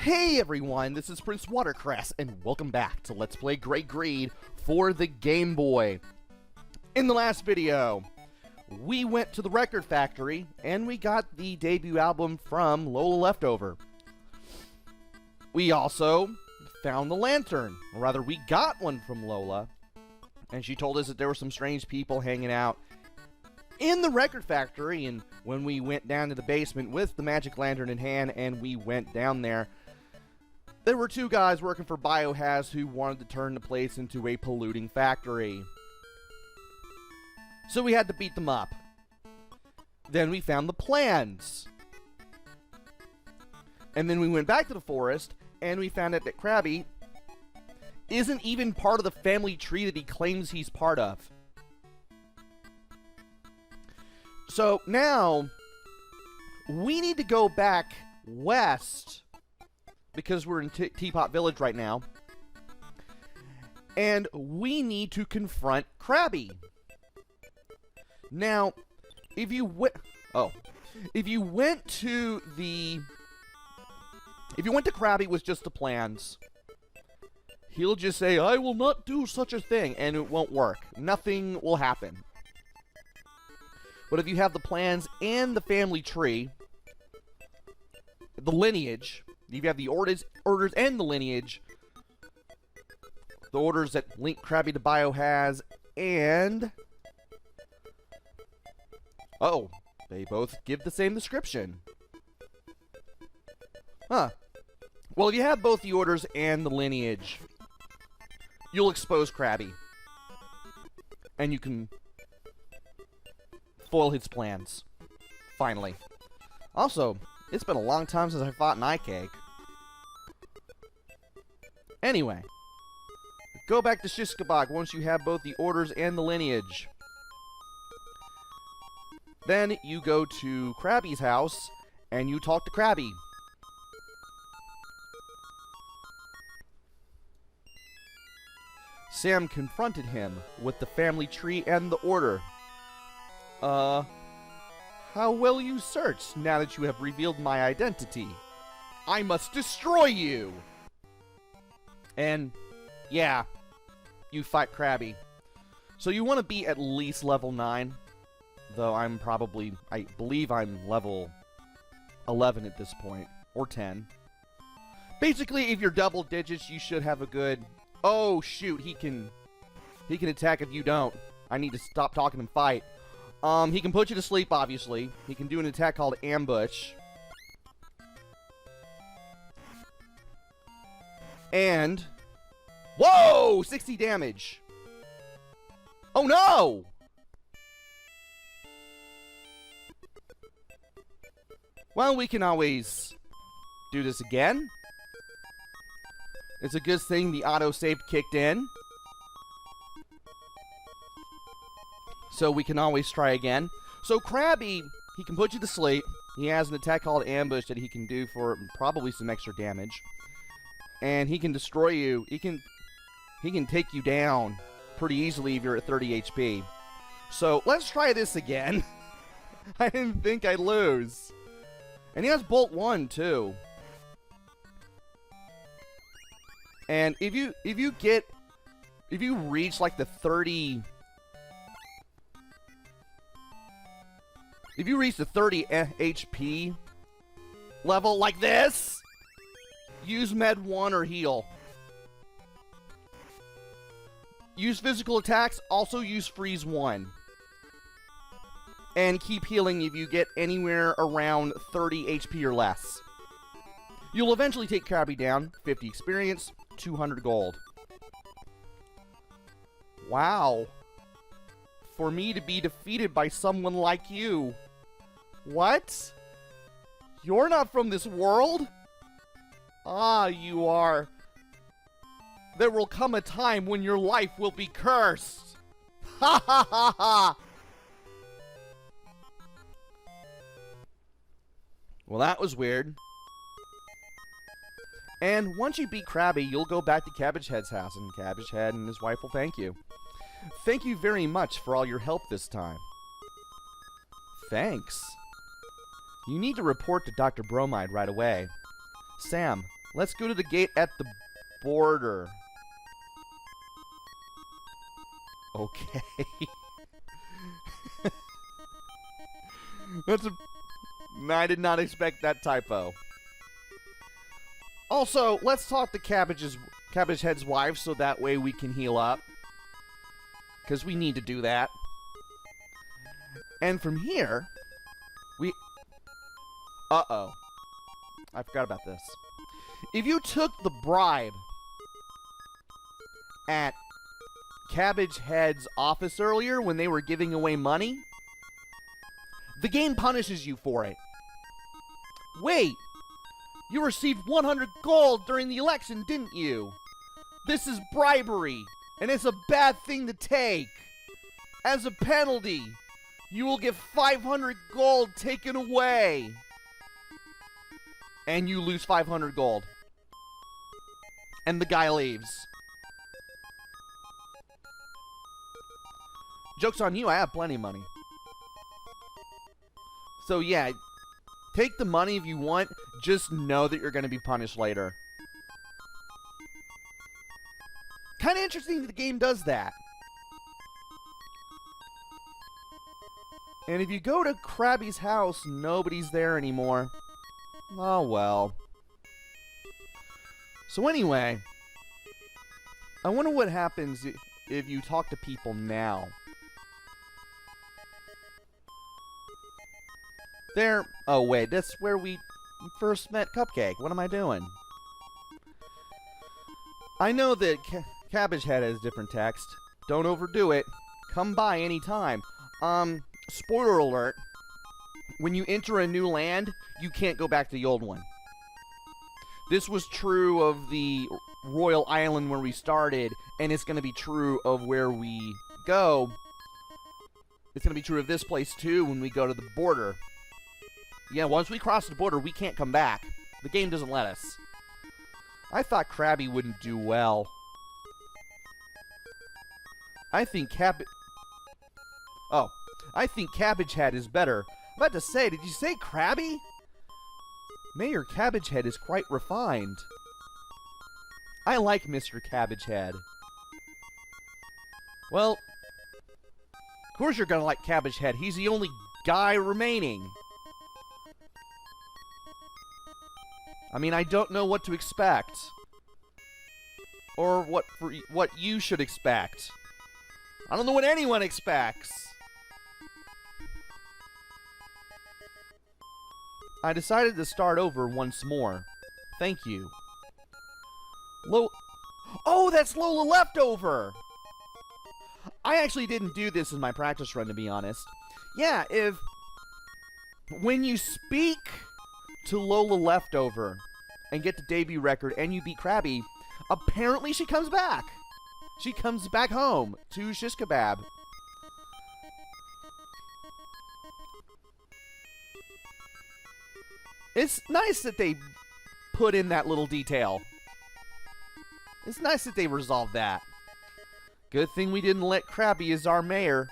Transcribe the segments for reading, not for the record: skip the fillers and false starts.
Hey everyone, this is PrinceWatercress, and welcome back to Let's Play Great Greed for the Game Boy. In the last video, we went to the record factory, and we got the debut album from Lola Leftover. We also found the lantern, or rather, we got one from Lola, and she told us that there were some strange people hanging out in the record factory, and when we went down to the basement with the magic lantern in hand and we went down there, there were two guys working for Biohazard who wanted to turn the place into a polluting factory. So we had to beat them up. Then we found the plans. And then we went back to the forest and we found out that Crabby isn't even part of the family tree that he claims he's part of. So now we need to go back west because we're in Teapot Village right now, and we need to confront Crabby. Now, if you went to Crabby with just the plans, he'll just say, "I will not do such a thing," and it won't work. Nothing will happen. But if you have the plans and the family tree, the lineage, if you have the orders and the lineage, the orders that link Crabby to Biohazard, and oh, they both give the same description. Huh. Well, if you have both the orders and the lineage, you'll expose Crabby. And you can foil his plans. Finally. Also, it's been a long time since I fought an eye cake. Anyway, go back to Shiskabog once you have both the orders and the lineage. Then you go to Crabby's house and you talk to Crabby. Sam confronted him with the family tree and the order. How will you search now that you have revealed my identity? I must destroy you! And, yeah, you fight Crabby. So you want to be at least level 9, though I believe I'm level 11 at this point, or 10. Basically, if you're double digits, you should have a good... Oh, shoot, he can attack if you don't. I need to stop talking and fight. He can put you to sleep, obviously. He can do an attack called Ambush. And... Whoa! 60 damage! Oh no! Well, we can always do this again. It's a good thing the autosave kicked in. So we can always try again. So Crabby, he can put you to sleep. He has an attack called Ambush that he can do for probably some extra damage. And he can destroy you. He can take you down pretty easily if you're at 30 HP. So let's try this again. I didn't think I'd lose. And he has Bolt 1 too. And if you reach like the 30... If you reach the 30 HP level like this, use Med 1 or heal. Use physical attacks, also use Freeze 1. And keep healing if you get anywhere around 30 HP or less. You'll eventually take Crabby down, 50 experience, 200 gold. Wow. For me to be defeated by someone like you. What? You're not from this world? Ah, you are. There will come a time when your life will be cursed. Ha ha ha ha! Well, that was weird. And once you beat Crabby, you'll go back to Cabbage Head's house, and Cabbage Head and his wife will thank you. Thank you very much for all your help this time. Thanks. You need to report to Dr. Bromide right away. Sam, Let's go to the gate at the border. Okay. I did not expect that typo. Also, let's talk to Cabbage Head's wife so that way we can heal up. Because we need to do that. And from here, uh-oh. I forgot about this. If you took the bribe at Cabbage Head's office earlier when they were giving away money, the game punishes you for it. Wait! You received 100 gold during the election, didn't you? This is bribery, and it's a bad thing to take. As a penalty, you will get 500 gold taken away. And you lose 500 gold. And the guy leaves. Joke's on you, I have plenty of money. So yeah, take the money if you want, just know that you're going to be punished later. Kind of interesting that the game does that. And if you go to Crabby's house, nobody's there anymore. Oh well. So anyway, I wonder what happens if you talk to people now. Oh wait, that's where we first met Cupcake. What am I doing? I know that Cabbage Head has different text. Don't overdo it. Come by anytime. Spoiler alert. When you enter a new land, you can't go back to the old one. This was true of the Royal Island where we started, and it's going to be true of where we go. It's going to be true of this place too when we go to the border. Yeah, once we cross the border, we can't come back. The game doesn't let us. I thought Crabby wouldn't do well. I think Cabbage Head is better. I'm about to say, did you say Crabby? Mayor Cabbage Head is quite refined. I like Mr. Cabbage Head. Well, of course you're gonna like Cabbage Head. He's the only guy remaining. I mean, I don't know what to expect. Or what you should expect. I don't know what anyone expects. I decided to start over once more. Thank you. Oh, that's Lola Leftover! I actually didn't do this in my practice run, to be honest. Yeah, when you speak to Lola Leftover and get the debut record and you beat Crabby, apparently she comes back. She comes back home to Shish Kebab. It's nice that they put in that little detail. It's nice that they resolved that. Good thing we didn't let Crabby as our mayor.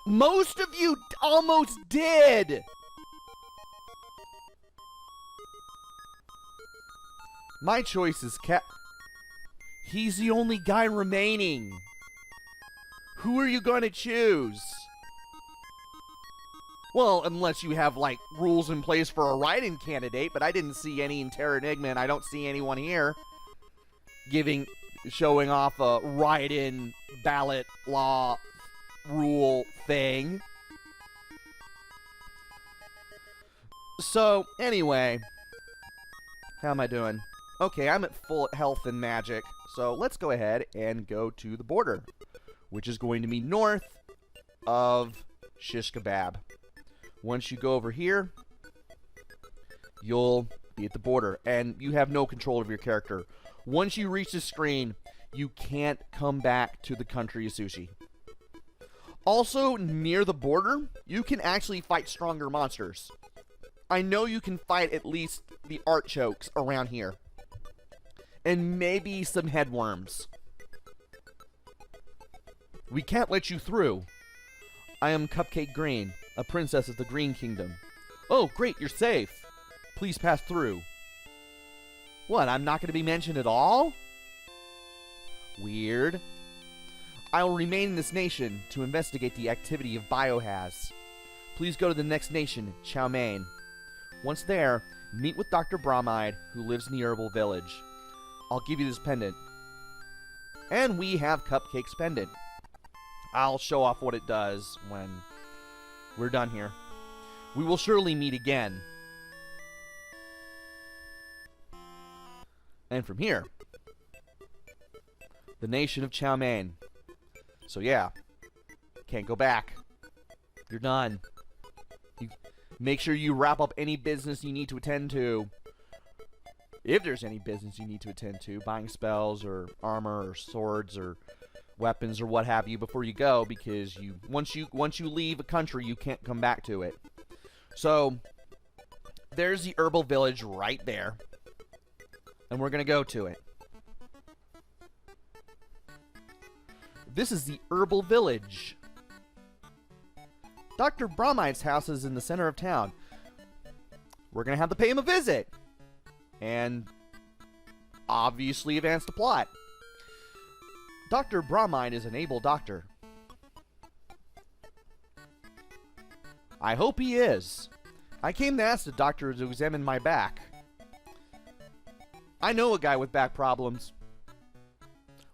Most of you almost did! My choice is He's the only guy remaining. Who are you going to choose? Well, unless you have, like, rules in place for a write-in candidate, but I didn't see any in Terra Enigma, and I don't see anyone here showing off a write-in ballot law rule thing. So, anyway, how am I doing? Okay, I'm at full health and magic, so let's go ahead and go to the border, which is going to be north of Shish Kebab. Once you go over here, you'll be at the border, and you have no control of your character. Once you reach the screen, you can't come back to the country of sushi. Also, near the border, you can actually fight stronger monsters. I know you can fight at least the artichokes around here. And maybe some headworms. We can't let you through. I am Cupcake Green, a princess of the Green Kingdom. Oh, great, you're safe. Please pass through. What, I'm not going to be mentioned at all? Weird. I will remain in this nation to investigate the activity of Biohaz. Please go to the next nation, Chow Mein. Once there, meet with Dr. Bromide, who lives in the herbal village. I'll give you this pendant. And we have Cupcake's pendant. I'll show off what it does when we're done here. We will surely meet again. And from here, the nation of Chow Mein. So yeah, can't go back. You're done. You make sure you wrap up any business you need to attend to. If there's any business you need to attend to, buying spells or armor or swords or weapons or what have you before you go, because once you leave a country, you can't come back to it. So there's the herbal village right there, and we're gonna go to it. This is the herbal village. Dr. Bromide's house is in the center of town. We're gonna have to pay him a visit. And obviously advance the plot. Dr. Bromide is an able doctor. I hope he is. I came to ask the doctor to examine my back. I know a guy with back problems.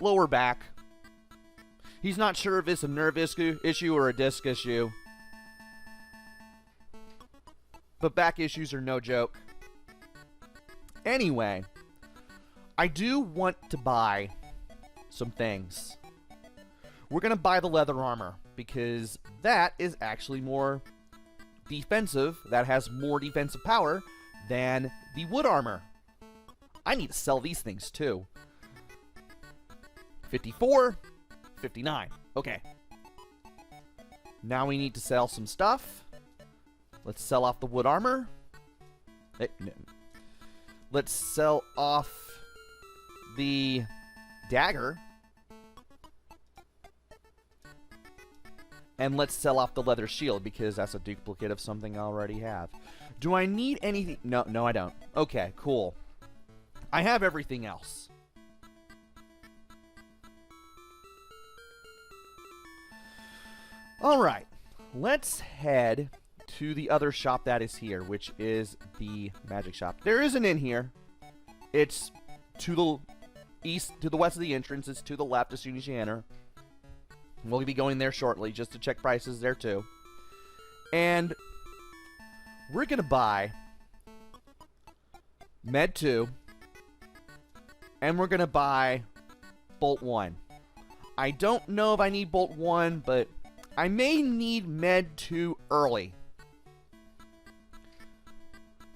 Lower back. He's not sure if it's a nerve issue or a disc issue. But back issues are no joke. Anyway, I do want to buy some things. We're going to buy the leather armor, because that is actually more defensive. That has more defensive power than the wood armor. I need to sell these things too. 54, 59. Okay. Now we need to sell some stuff. Let's sell off the wood armor. No. Let's sell off the dagger. And let's sell off the leather shield, because that's a duplicate of something I already have. Do I need anything? No, I don't. Okay, cool. I have everything else. Alright, let's head to the other shop that is here, which is the magic shop. There is an inn here. It's to the east, to the west of the entrance. It's to the left as soon as you enter. We'll be going there shortly just to check prices there too. And we're going to buy Med 2. And we're going to buy Bolt 1. I don't know if I need Bolt 1, but I may need Med 2 early.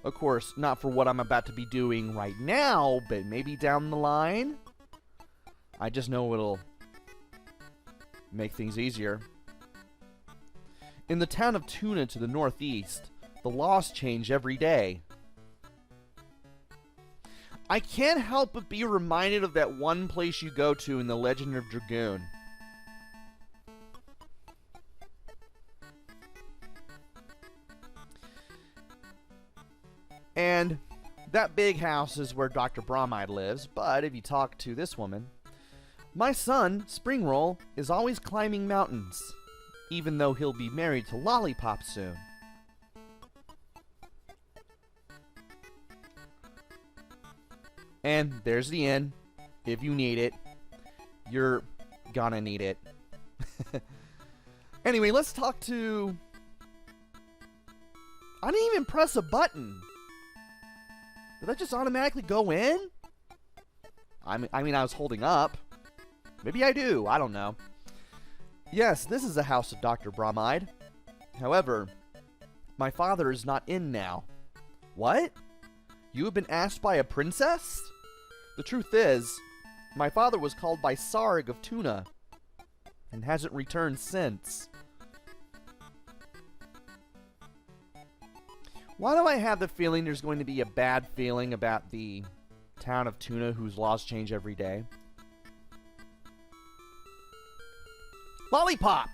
Of course, not for what I'm about to be doing right now, but maybe down the line. I just know it'll make things easier. In the town of Tuna to the northeast, the laws change every day. I can't help but be reminded of that one place you go to in The Legend of Dragoon. And that big house is where Dr. Bromide lives, but if you talk to this woman, my son, Springroll, is always climbing mountains, even though he'll be married to Lollipop soon. And there's the inn. If you need it, you're gonna need it. Anyway, let's talk to... I didn't even press a button. Did that just automatically go in? I mean, I was holding up. Maybe I do. I don't know. Yes, this is the house of Dr. Bromide. However, my father is not in now. What? You have been asked by a princess? The truth is, my father was called by Sarg of Tuna and hasn't returned since. Why do I have the feeling there's going to be a bad feeling about the town of Tuna whose laws change every day? Lollipop!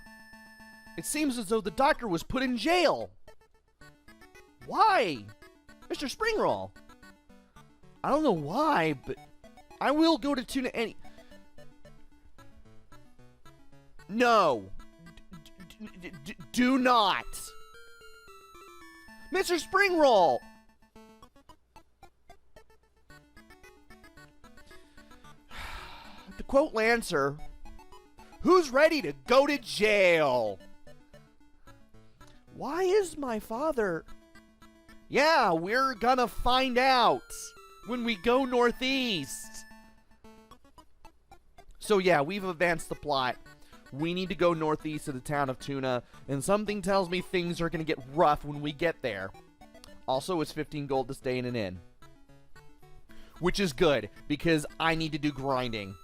It seems as though the doctor was put in jail. Why? Mr. Springroll. I don't know why, but I will go to Tuna any... No. Do not. Mr. Springroll. To quote Lancer, who's ready to go to jail? Why is my father... Yeah, we're gonna find out when we go northeast. So yeah, we've advanced the plot. We need to go northeast of the town of Tuna, and something tells me things are gonna get rough when we get there. Also, it's 15 gold to stay in an inn. Which is good, because I need to do grinding.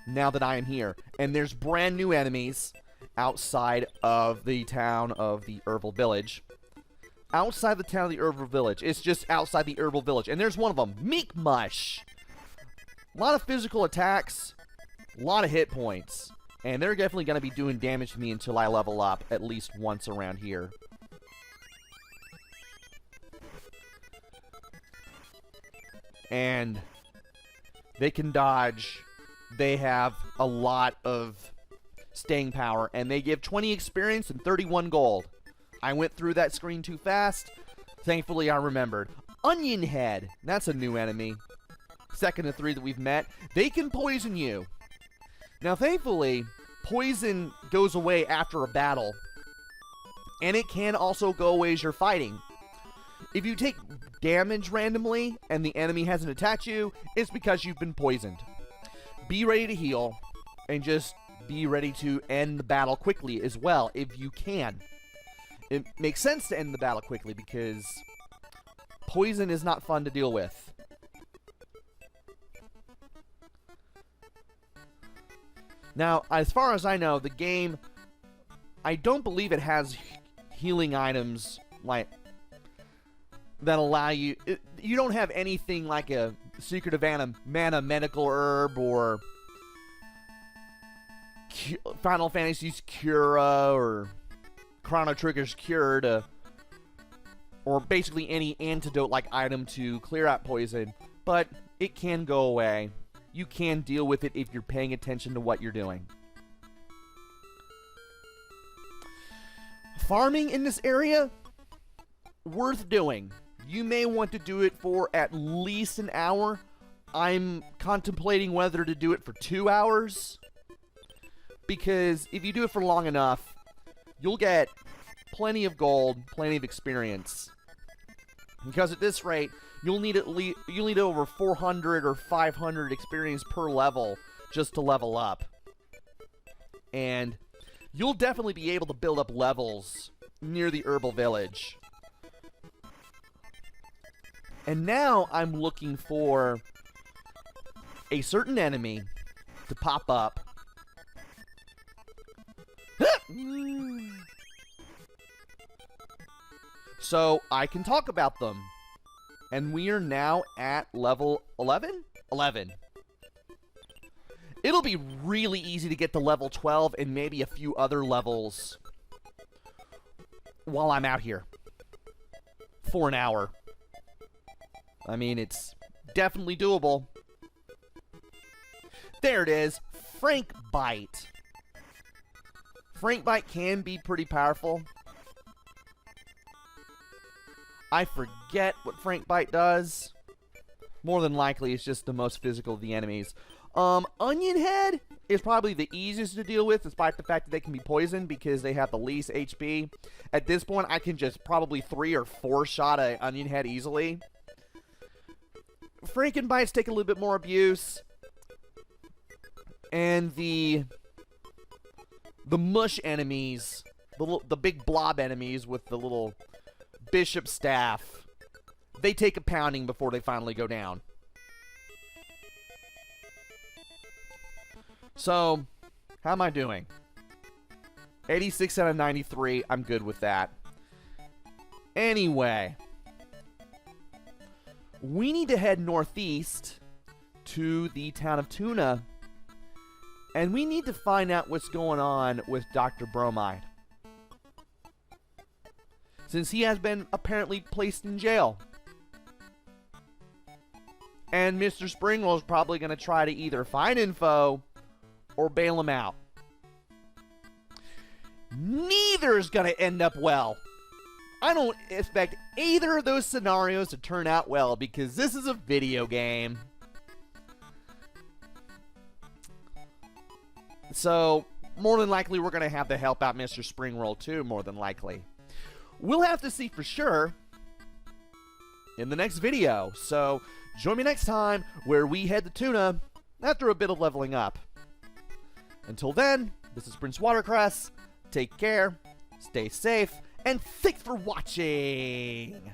Now that I am here. And there's brand new enemies outside of the town of the Herbal Village. Outside the town of the Herbal Village. It's just outside the Herbal Village. And there's one of them. Meek Mush. A lot of physical attacks. A lot of hit points. And they're definitely going to be doing damage to me until I level up at least once around here. And they can dodge. They have a lot of staying power. And they give 20 experience and 31 gold. I went through that screen too fast. Thankfully, I remembered. Onion Head. That's a new enemy. Second of 3 that we've met. They can poison you. Now, thankfully, poison goes away after a battle. And it can also go away as you're fighting. If you take damage randomly and the enemy hasn't attacked you, it's because you've been poisoned. Be ready to heal. And just be ready to end the battle quickly as well, if you can. It makes sense to end the battle quickly because poison is not fun to deal with. Now, as far as I know, the game, I don't believe it has healing items like that allow you. You don't have anything like a Secret of Mana medical herb or Final Fantasy's Cura or Chrono Trigger's Cure or basically any antidote-like item to clear out poison, but it can go away. You can deal with it if you're paying attention to what you're doing. Farming in this area, worth doing. You may want to do it for at least an hour. I'm contemplating whether to do it for 2 hours, because if you do it for long enough, you'll get plenty of gold, plenty of experience. Because at this rate, you'll need over 400 or 500 experience per level just to level up. And you'll definitely be able to build up levels near the Herbal Village. And now I'm looking for a certain enemy to pop up. So I can talk about them. And we are now at level 11? 11. It'll be really easy to get to level 12 and maybe a few other levels while I'm out here. For an hour. I mean, it's definitely doable. There it is. Frank Bite. Frank Bite can be pretty powerful. I forget what Frank Bite does. More than likely, it's just the most physical of the enemies. Onion Head is probably the easiest to deal with, despite the fact that they can be poisoned because they have the least HP. At this point, I can just probably 3 or 4 shot a Onion Head easily. Frankenbites take a little bit more abuse. And the mush enemies, the big blob enemies with the little bishop staff, they take a pounding before they finally go down. So, how am I doing? 86 out of 93. I'm good with that. Anyway, we need to head northeast to the town of Tuna, and we need to find out what's going on with Dr. Bromide. since he has been apparently placed in jail. And Mr. Springroll is probably going to try to either find info or bail him out. Neither is going to end up well. I don't expect either of those scenarios to turn out well because this is a video game. So, more than likely, we're going to have to help out Mr. Springroll too, more than likely. We'll have to see for sure in the next video. So, join me next time where we head to Tuna after a bit of leveling up. Until then, this is PrinceWatercress. Take care, stay safe, and thanks for watching!